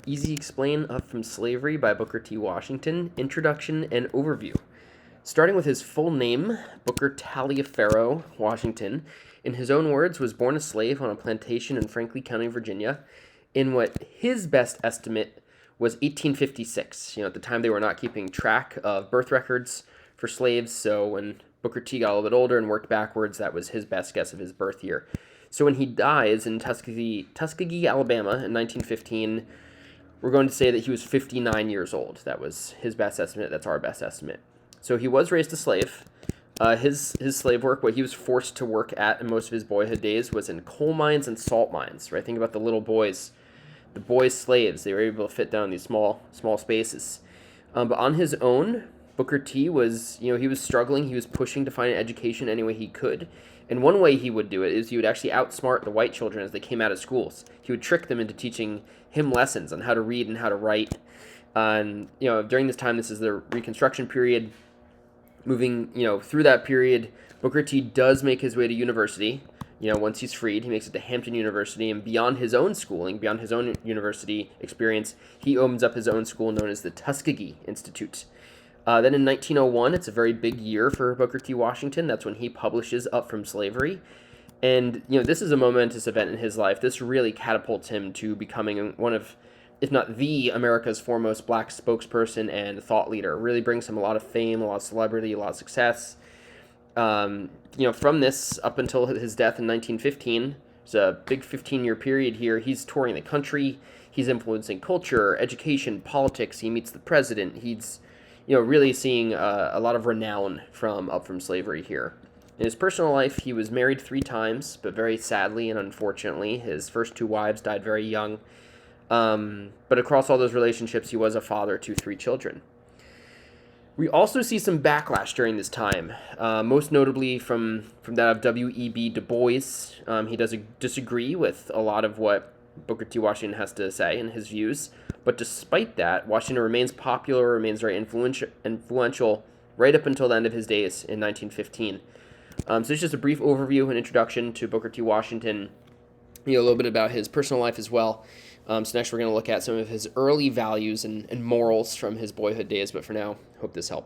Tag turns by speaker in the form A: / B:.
A: Easy Explain Up from Slavery by Booker T. Washington, Introduction and Overview. Starting with his full name, Booker Taliaferro Washington, in his own words, was born a slave on a plantation in Franklin County, Virginia, in what his best estimate was 1856. At the time they were not keeping track of birth records for slaves, so when Booker T got a little bit older and worked backwards, that was his best guess of his birth year. So when he dies in Tuskegee, Alabama in 1915, we're going to say that he was 59 years old. That was his best estimate. That's our best estimate. So he was raised a slave. His slave work, what he was forced to work at in most of his boyhood days, was in coal mines and salt mines. Right? Think about the little boys, the boys slaves. They were able to fit down these small spaces. But on his own, Booker T was, he was struggling. He was pushing to find an education any way he could. And one way he would do it is he would actually outsmart the white children as they came out of schools. He would trick them into teaching him lessons on how to read and how to write. And, during this time, this is the Reconstruction period. Moving, through that period, Booker T does make his way to university. Once he's freed, he makes it to Hampton University. And beyond his own schooling, beyond his own university experience, he opens up his own school known as the Tuskegee Institute. Then in 1901, it's a very big year for Booker T. Washington. That's when he publishes Up from Slavery. And, this is a momentous event in his life. This really catapults him to becoming one of, if not the America's foremost black spokesperson and thought leader. It really brings him a lot of fame, a lot of celebrity, a lot of success. From this up until his death in 1915, it's a big 15-year period here. He's touring the country. He's influencing culture, education, politics. He meets the president. He's really seeing a lot of renown from Up from Slavery here. In his personal life, he was married 3 times, but very sadly and unfortunately, his first 2 wives died very young. But across all those relationships, he was a father to 3 children. We also see some backlash during this time, most notably from that of W.E.B. Du Bois. He does disagree with a lot of what Booker T. Washington has to say and his views. But despite that, Washington remains popular, remains very influential right up until the end of his days in 1915. So it's just a brief overview and introduction to Booker T. Washington, a little bit about his personal life as well. So next we're going to look at some of his early values and morals from his boyhood days. But for now, hope this helped.